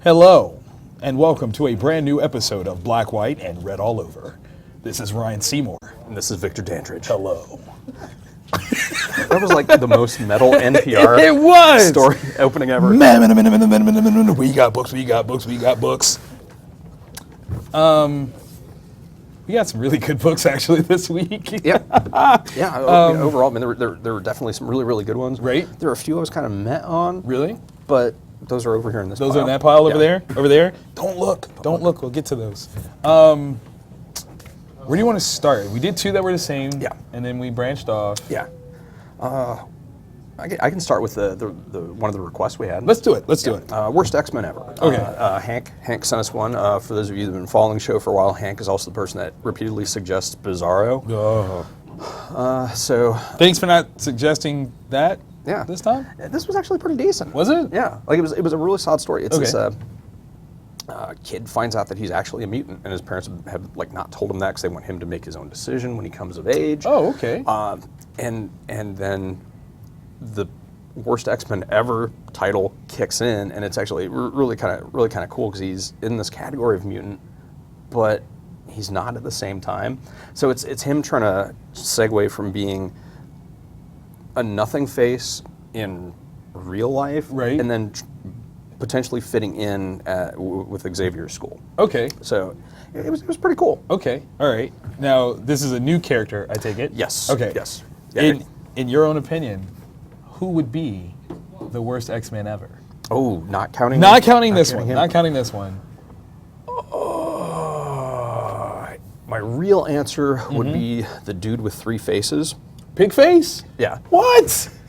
Hello, and welcome to a brand new episode of Black, White, and Red All Over. This is Ryan Seymore. And this is Victor Dandridge. Hello. That was like the most metal NPR It was! story opening ever. We got books, we got books, we got books. We got some really good books actually this week. Yeah. Overall, I mean, there were definitely some really, really good ones. Right. There were a few I was kind of met on. Really? But those are over here in this pile. Those are in that pile over Yeah. there? Over there? Don't look. We'll get to those. Where do you want to start? We did two that were the same. Yeah. And then we branched off. Yeah. I can start with the one of the requests we had. Let's do it. Let's do it. Worst X-Men ever. Okay. Hank sent us one. For those of you that have been following the show for a while, Hank is also the person that repeatedly suggests Bizarro. Oh. So Thanks for not suggesting that this time. this was actually pretty decent. Was it? Yeah, like it was a really solid story. It's Okay. this kid finds out that he's actually a mutant, and his parents have like not told him that because they want him to make his own decision when he comes of age. Oh, okay. And then the worst X-Men ever title kicks in, and it's actually really kind of cool because he's in this category of mutant, but he's not at the same time. So it's him trying to segue from being a nothing face in real life, Right. and then potentially fitting in with Xavier's school. Okay. So it was pretty cool. Okay. All right. Now, this is a new character, I take it? Yes. Okay. Yes. Yeah. In your own opinion, who would be the worst X-Men ever? Oh, not counting. Not counting this one. him. Not counting this one. My real answer would be the dude with three faces. Pigface? Yeah. What?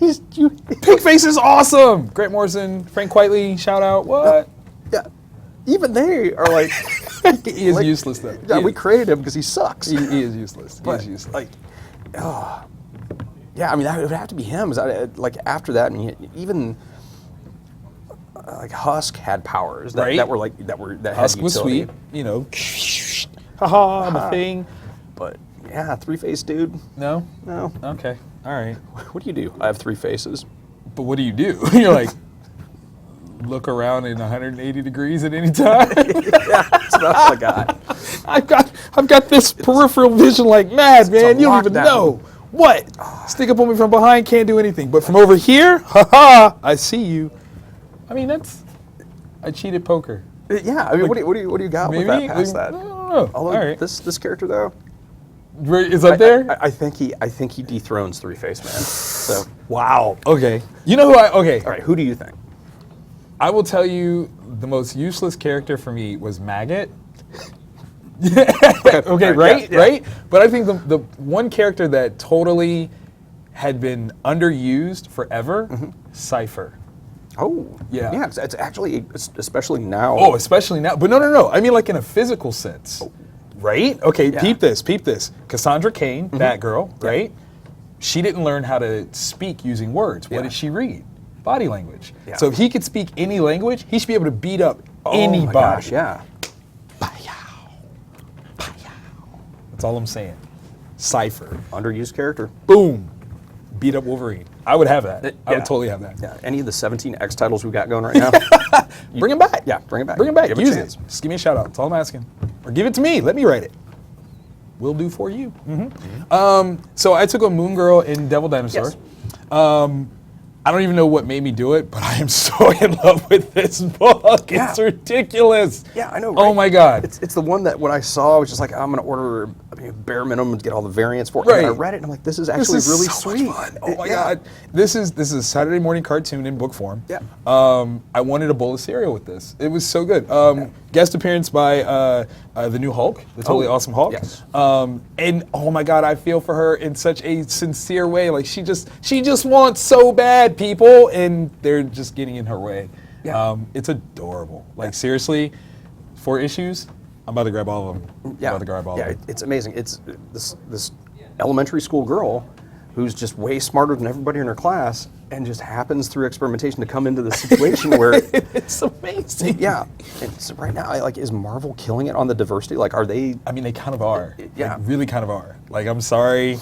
Pigface is awesome! Grant Morrison, Frank Quitely, shout out. What? Yeah. Even they are like. He is useless, though. Yeah, we created him because he sucks. He is useless. But, he is useless. like, yeah, I mean, that would have to be him. Like after that, I mean, even like Husk had powers that, Right. that Husk had was utility. sweet, you know. Haha, I'm a thing. But yeah, three-faced dude. No? No. Okay. All right. What do you do? I have three faces. But what do? You're like, look around in 180 degrees at any time. Yeah, that's what I got. I've got this peripheral vision like mad, man. You don't even lockdown. know. What? Stick up on me from behind, can't do anything. But from over here, haha, I see you. I mean, I cheated poker. Yeah, I mean, what do you got with that past that? I don't know. Although All right. this character though, Is up there? I think he dethrones Three-Face Man. So Wow. Okay. You know who okay. all right, who do you think? I will tell you the most useless character for me was Maggot. Okay, right? Yeah. Right? But I think the one character that totally had been underused forever, Cypher. Oh, Yeah. yeah. It's actually, especially now. Oh, especially now. But no. I mean like in a physical sense. Right? Okay, Yeah. peep this. Cassandra Cain, Batgirl, right? She didn't learn how to speak using words. What Yeah. did she read? Body language. Yeah. So if he could speak any language, he should be able to beat up Oh anybody. my gosh, yeah. That's all I'm saying. Cypher. Underused character. Boom. Beat up Wolverine. I would have that. I Yeah. would totally have that. Yeah. Any of the 17 X titles we got going right now? Bring him back. Yeah, bring it back. Bring him back. Give a Use chance. it. Just give me a shout out. That's all I'm asking. Or give it to me. Let me write it. Will do for you. So I took a Moon Girl in Devil Dinosaur. Yes. I don't even know what made me do it, but I am so in love with this book. Yeah. It's ridiculous. Yeah, I know. Oh right? my God. It's the one that when I saw, I was just like, I'm gonna order bare minimum to get all the variants for it. Right. And I read it and I'm like, this is actually This is really so sweet. much fun. Oh my Yeah. God. This is a Saturday morning cartoon in book form. Yeah. I wanted a bowl of cereal with this. It was so good. Guest appearance by the new Hulk, the totally awesome Hulk. Yes. And oh my God, I feel for her in such a sincere way. Like she just wants so bad, people, and they're just getting in her way. Yeah. It's adorable. Like seriously, 4 issues. I'm about to grab all of them. Yeah, I'm about to grab all of them. it's amazing. It's this elementary school girl who's just way smarter than everybody in her class, and just happens through experimentation to come into this situation where It's amazing. yeah. And so right now, is Marvel killing it on the diversity? Like, are they? I mean, they kind of are. Yeah. Like, really kind of are. Like, I'm sorry.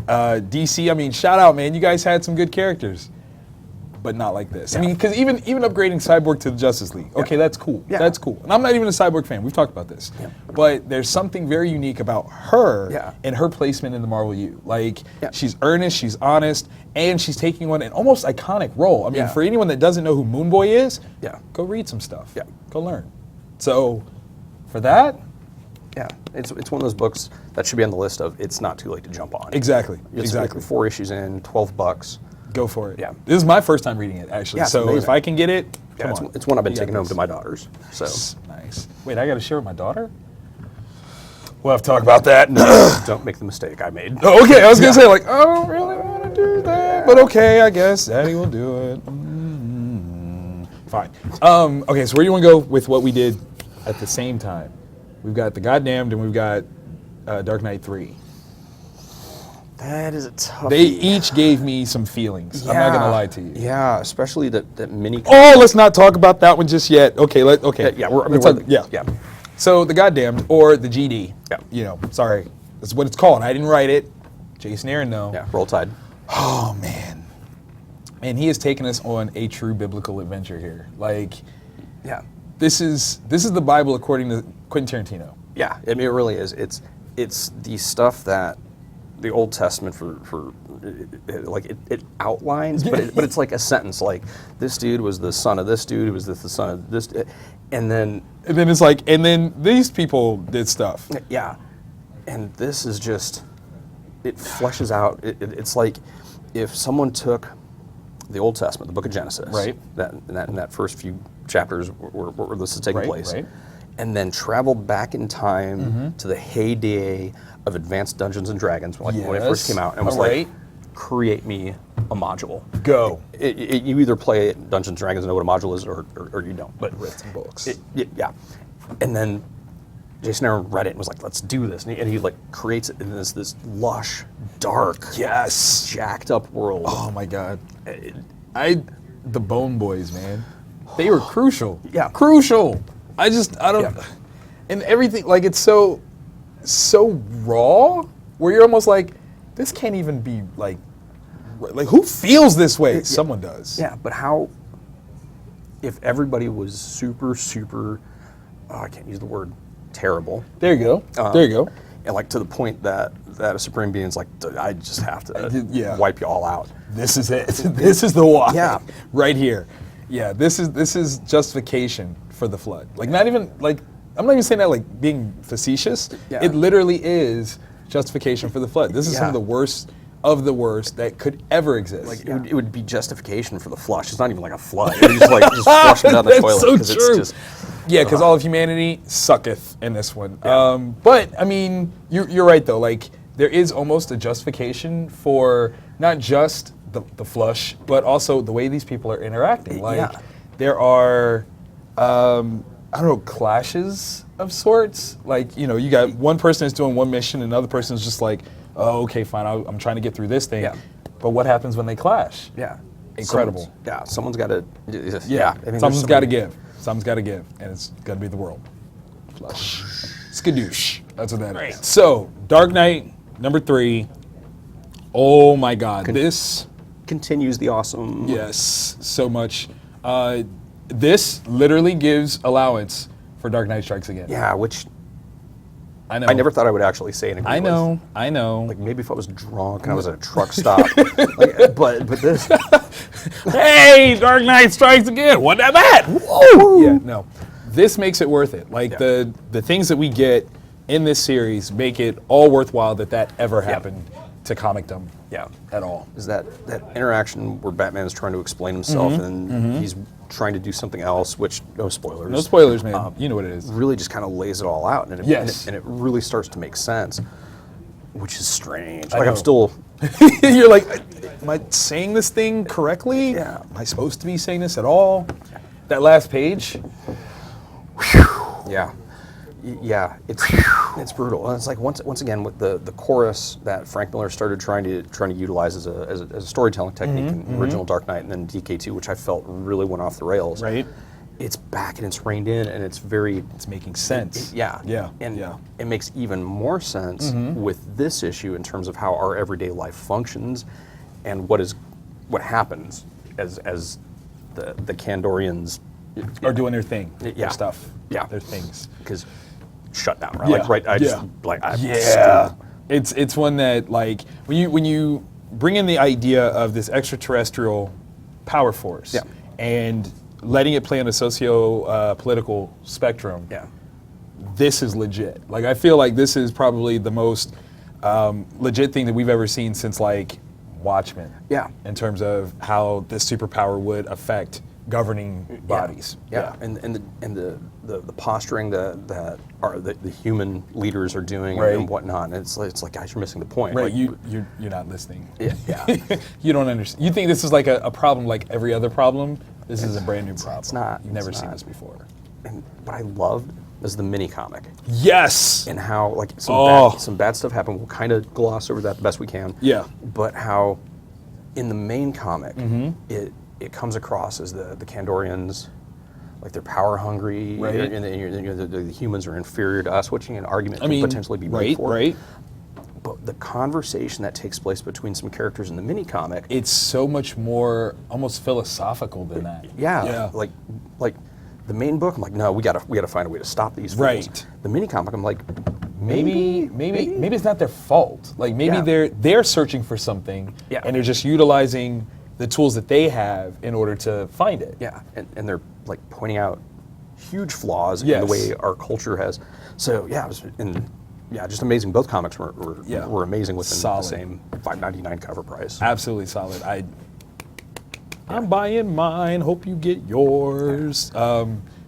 DC, I mean, shout out, man. You guys had some good characters. but not like this. Yeah. I mean, because even upgrading Cyborg to the Justice League, okay, that's cool. Yeah. That's cool. And I'm not even a Cyborg fan. We've talked about this. Yeah. But there's something very unique about her Yeah. and her placement in the Marvel U. Like, Yeah. she's earnest, she's honest, and she's taking on an almost iconic role. I mean, Yeah. for anyone that doesn't know who Moon Boy is, Yeah. go read some stuff. Yeah. Go learn. So, for that, Yeah, it's one of those books that should be on the list of it's not too late to jump on. exactly. It's Exactly. 4 issues in, $12. Go for it. Yeah. This is my first time reading it, actually. Yeah, it's so if amazing. I can get it, Yeah, come on. it's one I've been You got taking home this. to my daughters. So Nice. Wait, I got to share with my daughter? We'll have to talk about that. don't make the mistake I made. Oh, okay, I was going to say, like, I don't really want to do that. But okay, I guess Daddy will do it. Fine. Okay, so where do you want to go with what we did at the same time? We've got The Goddamned and we've got Dark Knight 3. That is a tough. They each gave me some feelings. I'm not going to lie to you. Yeah, especially that mini. Oh, let's not talk about that one just yet. Okay, okay. Yeah, Let's talk- yeah. yeah. So The Goddamned, or the GD. Yeah. You know, sorry. That's what it's called. I didn't write it. Jason Aaron, though. Yeah, Roll Tide. Oh, man. And he has taken us on a true biblical adventure here. Like, Yeah. this is the Bible according to Quentin Tarantino. Yeah, I mean, it really is. It's the stuff that the Old Testament it outlines, but it's like a sentence, like this dude was the son of this dude, who was the son of this, and then it's like, and then these people did stuff. yeah, and this is just, it fleshes out. It's like if someone took the Old Testament, the Book of Genesis, Right. in that first few chapters where this is taking Right, place, right. and then traveled back in time to the heyday of Advanced Dungeons and Dragons, like when it first Yes. came out, and was Alright. like, create me a module. Go. You either play Dungeons and Dragons and know what a module is, or you don't. But Read some books. yeah, and then Jason Aaron read it and was like, let's do this, and he like creates it in this lush, dark, Yes. jacked up world. Oh, my God. The Bone Boys, man. They were crucial. Yeah. Crucial. I don't, Yeah. and everything, like, it's so raw, where you're almost like, this can't even be, like who feels this way? Someone does. Yeah, but how, if everybody was super, I can't use the word terrible, There you go. There you go. and like to the point that a supreme being's like, I just have to Yeah. wipe you all out. This is it. This is the why. Yeah. Right here. Yeah, this is justification for the flood. Like, not even, like, I'm not even saying that like being facetious. Yeah. It literally is justification for the flood. This is some Yeah. of the worst of the worst that could ever exist. Like it would be justification for the flush. It's not even like a flood. It just like just flush them down the That's toilet so because true. it's just Yeah, because all of humanity sucketh in this one. Yeah. But I mean, you're right though. Like, there is almost a justification for not just the flush, but also the way these people are interacting. Like, Yeah. there are, I don't know, clashes of sorts. Like, you know, you got one person is doing one mission, and another person is just like, oh, okay, fine, I'm trying to get through this thing. Yeah. But what happens when they clash? yeah, Incredible. Someone's got to. Yeah, I mean, something's got to give. Something's got to give, and it's got to be the world. Flush. Skadoosh. That's what that is. So, Dark Knight, number 3. Oh my God, this, Continues the awesome. yes, so much. This literally gives allowance for Dark Knight Strikes Again. Yeah, which I know. I never thought I would actually say in a I know. I know. Like maybe if I was drunk and I was at a truck stop. Like, but this. Hey, Dark Knight Strikes Again. What that bad? Whoa. Yeah, no. This makes it worth it. Like, Yeah. the things that we get in this series make it all worthwhile that ever happened to comicdom. Yeah. At all. Is that interaction where Batman is trying to explain himself and he's trying to do something else, which, no spoilers. No spoilers, man. You know what it is. Really just kind of lays it all out, and it, Yes. and it really starts to make sense, which is strange. I Like, know. I'm still. You're like, am I saying this thing correctly? Yeah. Am I supposed to be saying this at all? That last page. Yeah. Yeah, it's brutal. And it's like once again with the chorus that Frank Miller started trying to utilize as a storytelling technique in the original Dark Knight and then DK2, which I felt really went off the rails. Right. It's back and it's reined in, and it's very. It's making sense. Yeah. Yeah. And yeah. it makes even more sense with this issue in terms of how our everyday life functions and what happens as the Kandorians are doing their thing, Yeah. their stuff, Yeah. their things. because shut down, right? Yeah. Like right, I just Yeah. like I Yeah, it's one that like when you bring in the idea of this extraterrestrial power force Yeah. and letting it play on a socio political spectrum. Yeah. This is legit. Like I feel like this is probably the most legit thing that we've ever seen since like Watchmen. Yeah. In terms of how this superpower would affect governing bodies. Yeah, and the posturing that the human leaders are doing Right. and whatnot. And it's like guys, you're missing the point. Right, Like, you're not listening. Yeah. You don't understand. You think this is like a problem like every other problem. This is a brand new problem. it's not. You've never It's seen not. this before. And what I loved was the mini comic Yes. and how like Oh. some bad stuff happened. We'll kind of gloss over that the best we can. Yeah. But how in the main comic Mm-hmm. it comes across as the Kandorians, like they're power hungry, Right. and the humans are inferior to us, which an argument I mean, could potentially be made right, for. right. But the conversation that takes place between some characters in the mini comic, It's so much more almost philosophical than that. yeah, like the main book, I'm like, no, we gotta find a way to stop these fools. Right. The mini comic, I'm like, Maybe it's not their fault. Like maybe Yeah. they're searching for something, Yeah. and they're just utilizing the tools that they have in order to find it. yeah, and they're like pointing out huge flaws in Yes. the way our culture has. So yeah, it was just amazing. Both comics were Yeah. amazing within Solid. the same $5.99 cover price. Absolutely solid. I'm buying mine. Hope you get yours.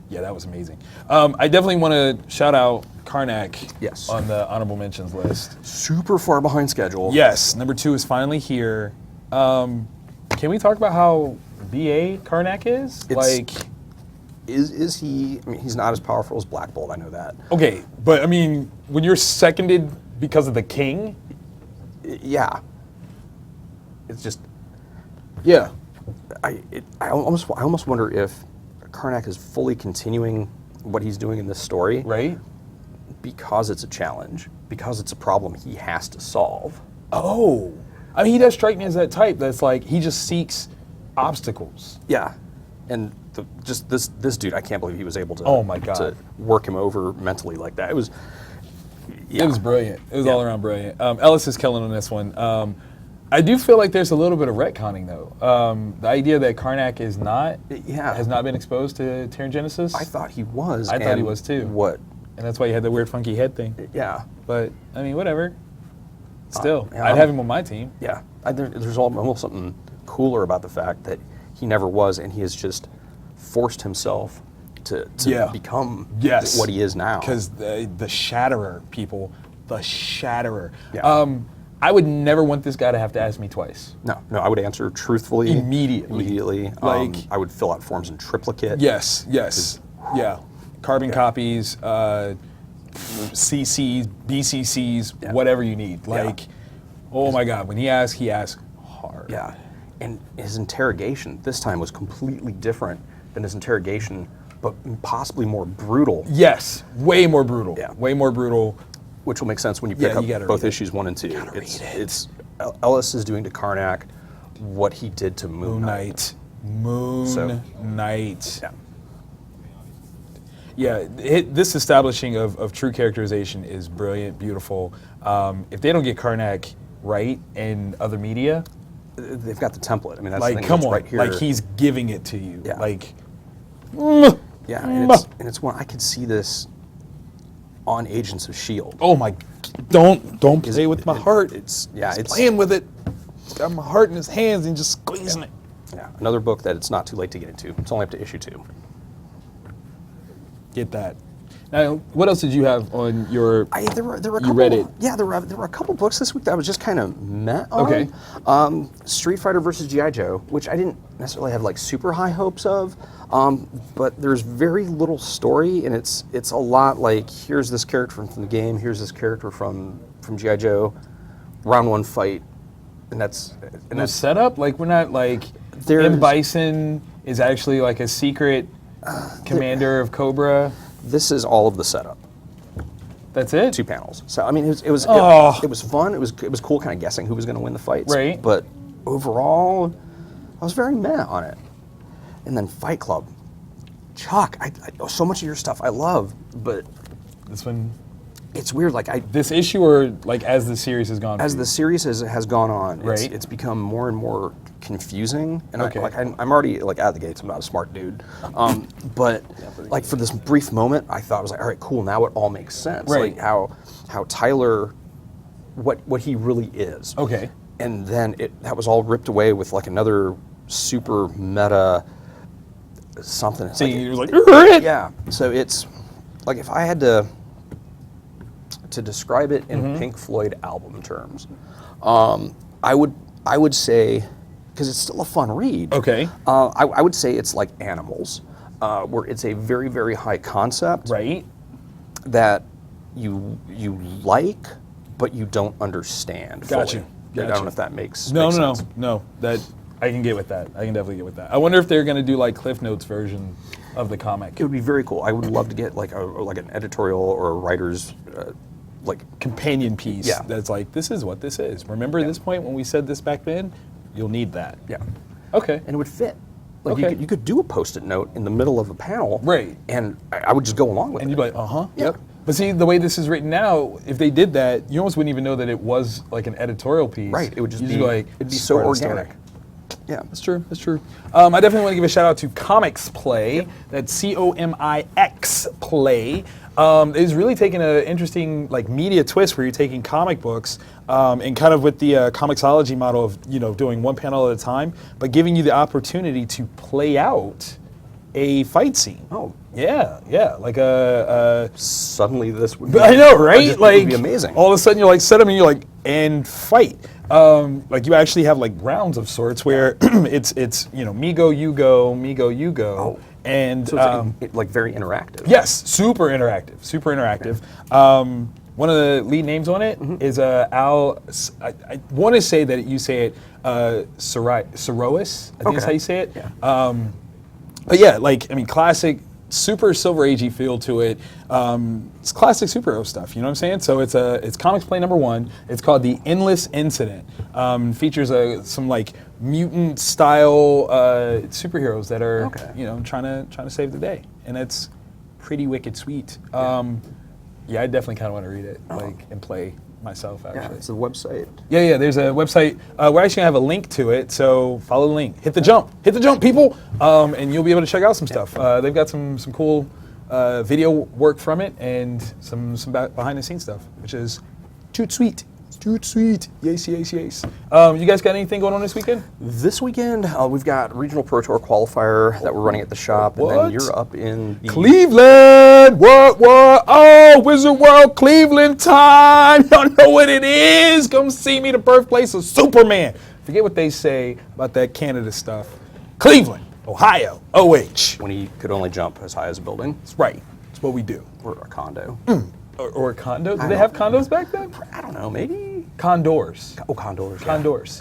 Yeah, that was amazing. I definitely want to shout out Karnak. Yes. On the honorable mentions list. Super far behind schedule. Yes, number 2 is finally here. Can we talk about how BA Karnak is? Is he? I mean, he's not as powerful as Black Bolt. I know that. Okay, but I mean, when you're seconded because of the king, Yeah. It's just yeah, I almost wonder if Karnak is fully continuing what he's doing in this story, right? because it's a challenge, because it's a problem he has to solve. Oh, I mean, he does strike me as that type that's like he just seeks obstacles. Yeah, and just this dude, I can't believe he was able to. Oh my God. To work him over mentally like that. It was. Yeah. It was brilliant. It was all around brilliant. Ellis is killing on this one. I do feel like there's a little bit of retconning though. The idea that Karnak is not has not been exposed to Terran Genesis. I thought he was. I thought he and was too. What? And that's why he had the weird funky head thing. Yeah. But I mean, whatever. Still, yeah, I'd have him on my team. Yeah. There's almost something cooler about the fact that he never was, and he has just forced himself to become what he is now. Because the Shatterer, people, the Shatterer. Yeah. I would never want this guy to have to ask me twice. No, I would answer truthfully. Immediately. Like, I would fill out forms in triplicate. Yes. Yeah. Carbon copies, CCs, BCCs, whatever you need. Like, oh my God, when he asks hard. Yeah. And his interrogation this time was completely different than his interrogation, but possibly more brutal. Yes, way more brutal. Yeah. Way more brutal. Which will make sense when you pick you up gotta both read it. issues 1 and 2. Gotta read it. It's Ellis is doing to Karnak what he did to Moon Knight. Moon Knight. Yeah. Yeah, this establishing of true characterization is brilliant, beautiful. If they don't get Karnak right in other media, They've got the template. I mean, that's the like, thing. come It's on, right here. like he's giving it to you. Yeah. Like, Yeah, and it's one I could see this on Agents of S.H.I.E.L.D. oh my, don't play with my heart. It's playing with it. He's got my heart in his hands and just squeezing it. Yeah, another book that it's not too late to get into. It's only up to issue 2. Get that. Now, what else did you have on your? There were a couple. You read it? Yeah, there were a couple books this week that I was just kind of meh on. Okay. Street Fighter versus G.I. Joe, which I didn't necessarily have like super high hopes of, but there's very little story, and it's a lot like here's this character from the game, here's this character from G.I. Joe, round 1 fight, and that's Setup? Like, we're not like M. Bison is actually like a secret commander of Cobra. This is all of the setup. That's it? 2 panels. So I mean, it was fun. It was cool, kind of guessing who was going to win the fights. Right. But overall, I was very meh on it. And then Fight Club. Chuck, I so much of your stuff I love, but This one, it's weird. Like this issue, or like as the series has gone. as the series has gone on, Right. it's become more and more confusing. And Okay. I'm already like out of the gates. I'm not a smart dude, but like for this brief moment, I thought I was like, all right, cool. Now it all makes sense. Right. Like how Tyler, what he really is. Okay. And then that was all ripped away with like another super meta something. So you're like, Yeah. So it's like if I had to describe it in Pink Floyd album terms, I would say, because it's still a fun read. Okay. I would say it's like Animals, where it's a very, very high concept Right. that you like, but you don't understand. Got fully. you. I Got don't you. know if that makes No, makes no, sense. no. That I can get with that. I can definitely get with that. I wonder if they're gonna do like Cliff Notes version of the comic. It would be very cool. I would love to get like an editorial or a writer's like Companion piece. Yeah. That's like, this is what this is. Remember this point when we said this back then? You'll need that. yeah, Okay. and it would fit. Like Okay. you could do a post-it note in the middle of a panel, Right. And I would just go along with And it. you'd be like, uh-huh. Yeah. Yep. But see, the way this is written now, if they did that, you almost wouldn't even know that it was like an editorial piece. Right. It would just You'd be like, it'd be this is so part of the story. organic. Yeah. That's true. That's true. I definitely want to give a shout out to Comics Play. That's Comix Play. It's really taking an interesting like media twist where you're taking comic books and kind of with the Comixology model of doing one panel at a time, but giving you the opportunity to play out a fight scene. Oh. Yeah, yeah, like a Suddenly this would be, I know, right? It Like would be amazing. All of a sudden, you're like set them, and you're like and fight. Like you actually have like rounds of sorts where it's me go, you go, me go, you go, Oh. and So it's like very interactive. yes, super interactive, super interactive. One of the lead names on it is Al. I want to say that you say it Sarois. I think is Okay. how you say it. Yeah. But yeah, like, I mean, classic, super Silver Agey feel to it. It's classic superhero stuff, you know what I'm saying? So it's Comics Play #1. It's called The Endless Incident. Features some like mutant style superheroes that are trying to save the day, and it's pretty wicked sweet. Yeah, I definitely kind of want to read it and play myself Yeah, actually. it's a website. Yeah, there's a website. We're actually gonna have a link to it, so follow the link. Hit the jump, people, and you'll be able to check out some stuff. They've got some cool video work from it and some behind the scenes stuff, which is toot sweet. Yes. You guys got anything going on this weekend? This weekend, we've got Regional Pro Tour qualifier that we're running at the shop, and What? then you're up in the Cleveland! What? Oh, Wizard World Cleveland time! Y'all know what it is! Come see me, the birthplace of Superman. Forget what they say about that Canada stuff. Cleveland, Ohio, OH. when he could only jump as high as a building That's right. That's what we do. or a condo. Or a condo? Did I they don't have condos back then? I don't know, maybe. Condors. Oh, condors. Yeah. Condors.